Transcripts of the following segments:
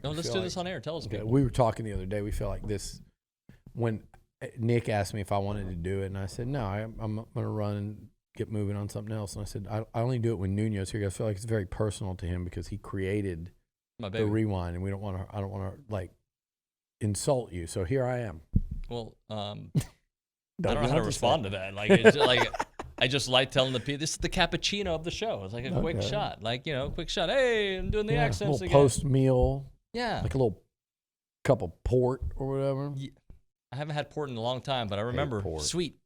No, let's do this on air. Tell us. Okay, we were talking the other day. We feel like this when Nick asked me if I wanted to do it, and I said no. I'm going to run and get moving on something else. And I said I only do it when Nuno's here. I feel like it's very personal to him because he created the rewind, and we don't want to. I don't want to like insult you. So here I am. Well, I don't know how to respond to that. Like, it's like I just like telling the people this is the cappuccino of the show. It's like a quick shot, quick shot. Hey, I'm doing the accents again. Post meal. Yeah, like a little cup of port or whatever. Yeah. I haven't had port in a long time, but I remember sweet.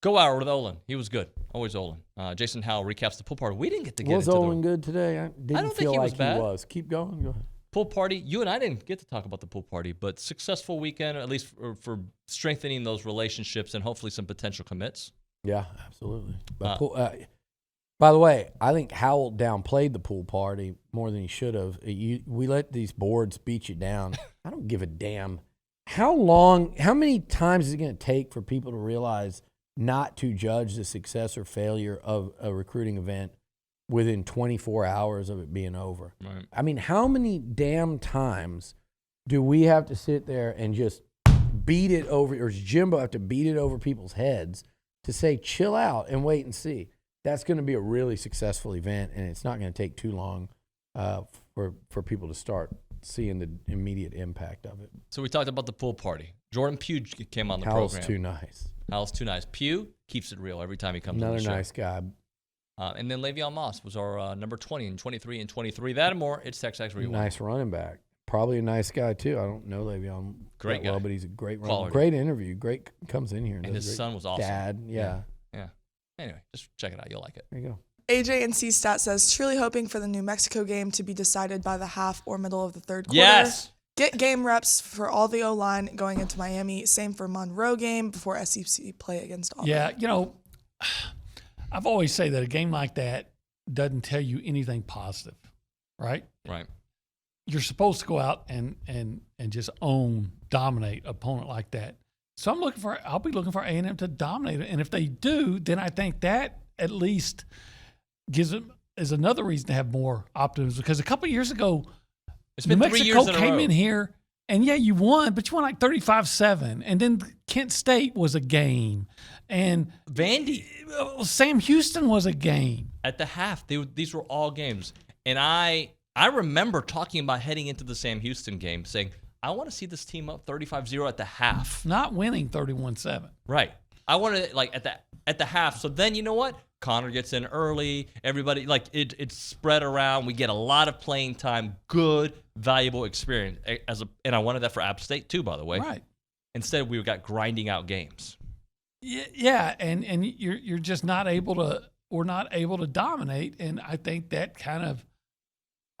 Go hour with Olin. He was good. Always Olin. Jason Howell recaps the pool party. We didn't get to get into Olin good today? I don't think he was bad. He was. Keep going. Go ahead. Pool party. You and I didn't get to talk about the pool party, but successful weekend, at least for strengthening those relationships and hopefully some potential commits. Yeah, absolutely. But by the way, I think Howell downplayed the pool party more than he should have. We let these boards beat you down. I don't give a damn. How many times is it going to take for people to realize not to judge the success or failure of a recruiting event within 24 hours of it being over? Right. I mean, how many damn times do we have to sit there and just beat it over, or does Jimbo have to beat it over people's heads to say, chill out and wait and see? That's going to be a really successful event, and it's not going to take too long for people to start seeing the immediate impact of it. So we talked about the pool party. Jordan Pugh came on the Howell's program. Howell's too nice. Pugh keeps it real every time he comes on the show. Another nice guy. And then Le'Veon Moss was our number 20 and 23 and 23. That and more, it's TexAgs Rewind. Nice running back. Probably a nice guy, too. I don't know Le'Veon great guy. well, but he's a great runner. Great interview. Great comes in here. And his son was awesome. Dad, yeah. Anyway, just check it out. You'll like it. There you go. AJ and C-Stat says, truly hoping for the New Mexico game to be decided by the half or middle of the third quarter. Yes! Get game reps for all the O-line going into Miami. Same for Monroe game before SEC play against Auburn. Yeah, I've always say that a game like that doesn't tell you anything positive, right? Right. You're supposed to go out and just dominate an opponent like that. So I'll be looking for A&M to dominate it. And if they do, then I think that at least gives them is another reason to have more optimism. Because a couple of years ago, New Mexico came in here and you won, but you won like 35-7. And then Kent State was a game. And Vandy. Sam Houston was a game. At the half, these were all games. And I remember talking about heading into the Sam Houston game saying, I want to see this team up 35-0 at the half. Not winning 31-7. Right. I wanted it like at the half. So then you know what? Connor gets in early. Everybody it's spread around. We get a lot of playing time. Good, valuable experience. And I wanted that for App State too, by the way. Right. Instead, we got grinding out games. Yeah, and you're just not able to. We're not able to dominate, and I think that kind of.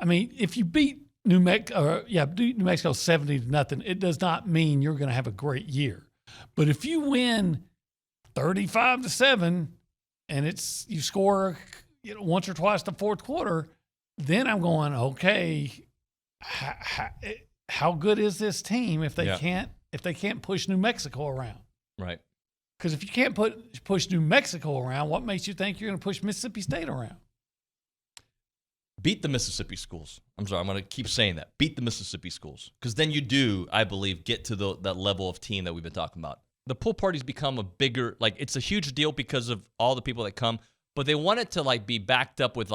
I mean, if you beat New Mexico 70-0, it does not mean you're going to have a great year. But if you win 35-7, and you score once or twice the fourth quarter, then I'm going, okay, how good is this team if they can't push New Mexico around? Right. Because if you can't push New Mexico around, what makes you think you're going to push Mississippi State around? Beat the Mississippi schools. I'm sorry, I'm going to keep saying that. Beat the Mississippi schools. Because then you do, I believe, get to that level of team that we've been talking about. The pool party's become a bigger, it's a huge deal because of all the people that come, but they want it to be backed up with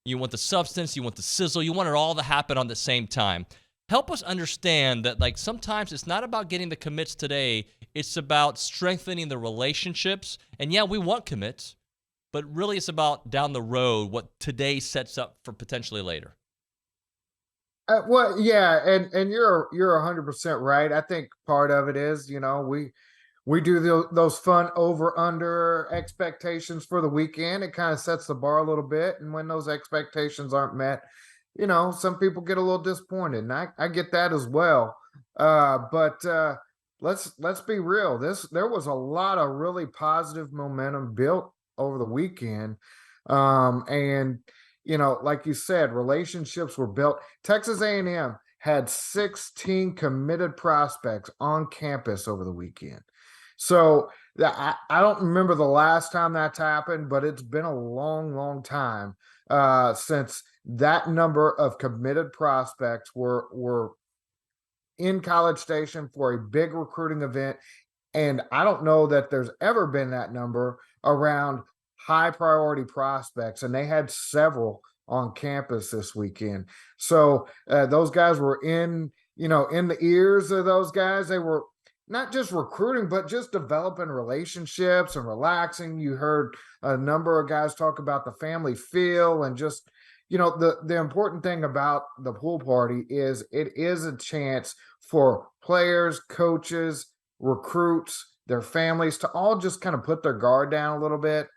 you want the substance, you want the sizzle, you want it all to happen on the same time. Help us understand that sometimes it's not about getting the commits today, it's about strengthening the relationships. And yeah, we want commits, but really it's about down the road what today sets up for potentially later. Well, yeah, and you're 100% right. I think part of it is, we do those fun over-under expectations for the weekend. It kind of sets the bar a little bit. And when those expectations aren't met, some people get a little disappointed. And I get that as well. But let's be real. There was a lot of really positive momentum built over the weekend. And, like you said, relationships were built. Texas A&M had 16 committed prospects on campus over the weekend. So I don't remember the last time that's happened, but it's been a long, long time since that number of committed prospects were in College Station for a big recruiting event. And I don't know that there's ever been that number around high priority prospects. And they had several on campus this weekend. So those guys were in the ears of those guys. They were not just recruiting, but just developing relationships and relaxing. You heard a number of guys talk about the family feel and just, the important thing about the pool party is it is a chance for players, coaches, recruits, their families to all just kind of put their guard down a little bit,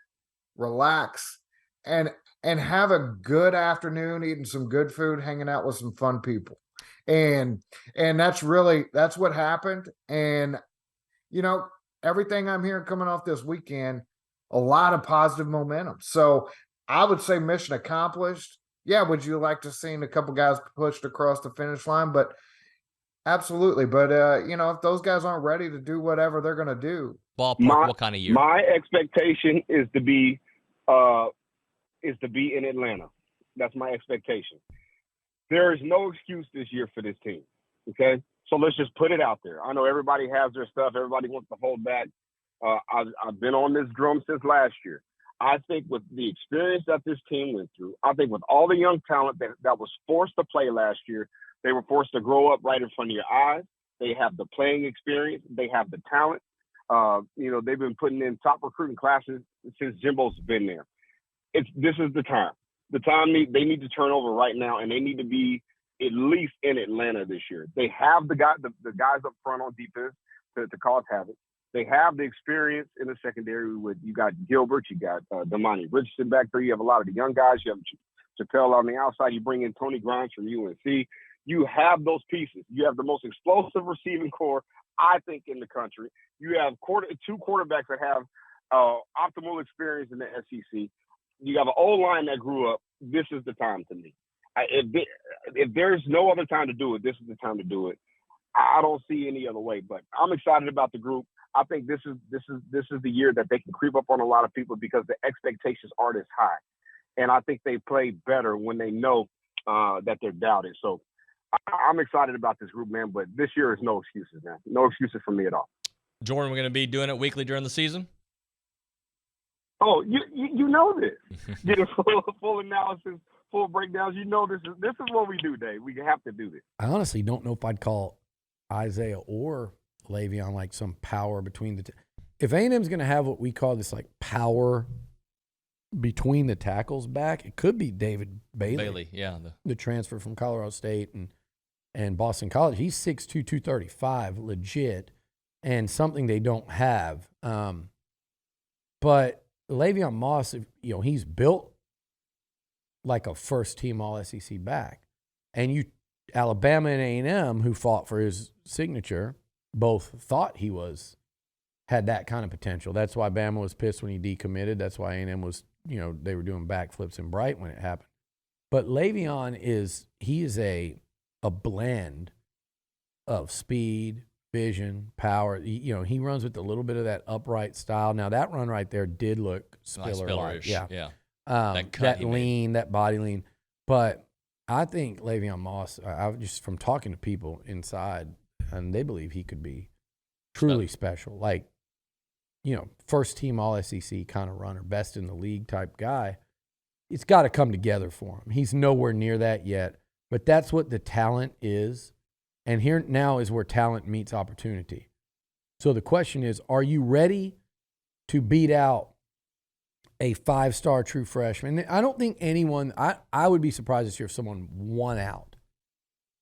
relax, and have a good afternoon, eating some good food, hanging out with some fun people. And that's what happened. And, everything I'm hearing coming off this weekend, a lot of positive momentum. So I would say mission accomplished. Yeah, would you like to see a couple guys pushed across the finish line? But absolutely. But, if those guys aren't ready to do whatever they're going to do. Ballpark, what kind of year? My expectation is to be in Atlanta. That's my expectation. There is no excuse this year for this team. Okay. So let's just put it out there. I know everybody has their stuff. Everybody wants to hold back. I've been on this drum since last year. I think with the experience that this team went through, I think with all the young talent that was forced to play last year, they were forced to grow up right in front of your eyes. They have the playing experience. They have the talent. They've been putting in top recruiting classes since Jimbo's been there. This is the time. The time they need to turn over right now, and they need to be at least in Atlanta this year. They have the guys up front on defense to cause havoc. They have the experience in the secondary you got Gilbert, you got Damani Richardson back there. You have a lot of the young guys. You have Chappelle on the outside. You bring in Tony Grimes from UNC. You have those pieces. You have the most explosive receiving core, I think, in the country. You have two quarterbacks that have optimal experience in the SEC. You have an O-line that grew up. This is the time to me. If there's no other time to do it, this is the time to do it. I don't see any other way. But I'm excited about the group. I think this is the year that they can creep up on a lot of people because the expectations aren't as high, and I think they play better when they know that they're doubted. So I'm excited about this group, man. But this year is no excuses, man. No excuses for me at all. Jordan, we're going to be doing it weekly during the season. Oh, you know this. Get a full analysis, full breakdowns. You know this is what we do, Dave. We have to do this. I honestly don't know if I'd call Isaiah or Le'Veon like some power between the if A&M's going to have what we call this like power between the tackles back, it could be David Bailey. Yeah. The transfer from Colorado State and Boston College. He's 6'2", 235, legit, and something they don't have. But Le'Veon Moss, he's built like a first-team All-SEC back. And Alabama and A&M, who fought for his signature, both thought he had that kind of potential. That's why Bama was pissed when he decommitted. That's why A&M was, they were doing backflips in Bright when it happened. But Le'Veon is a blend of speed, vision, power. He runs with a little bit of that upright style. Now that run right there did look Spiller-like. Yeah. That lean, that body lean. But I think Le'Veon Moss, I just from talking to people inside, and they believe he could be truly special. Like, first team All-SEC kind of runner, best in the league type guy. It's got to come together for him. He's nowhere near that yet, but that's what the talent is. And here now is where talent meets opportunity. So the question is, are you ready to beat out a 5-star true freshman? I don't think anyone, I would be surprised this year if someone won out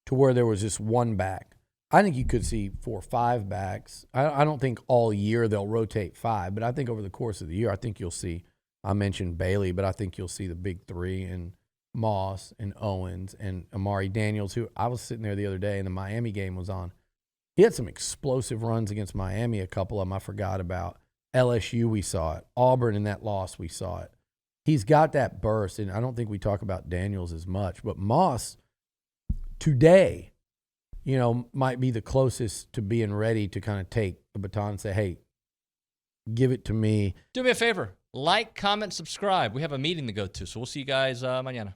to where there was just one back. I think you could see 4 or 5 backs. I don't think all year they'll rotate 5, but I think over the course of the year, I think you'll see, I mentioned Bailey, but I think you'll see the big 3 and Moss and Owens and Amari Daniels, who I was sitting there the other day and the Miami game was on. He had some explosive runs against Miami, a couple of them I forgot about. LSU, we saw it. Auburn in that loss, we saw it. He's got that burst, and I don't think we talk about Daniels as much, but Moss today, might be the closest to being ready to kind of take the baton and say, hey, give it to me. Do me a favor. Like, comment, subscribe. We have a meeting to go to, so we'll see you guys mañana.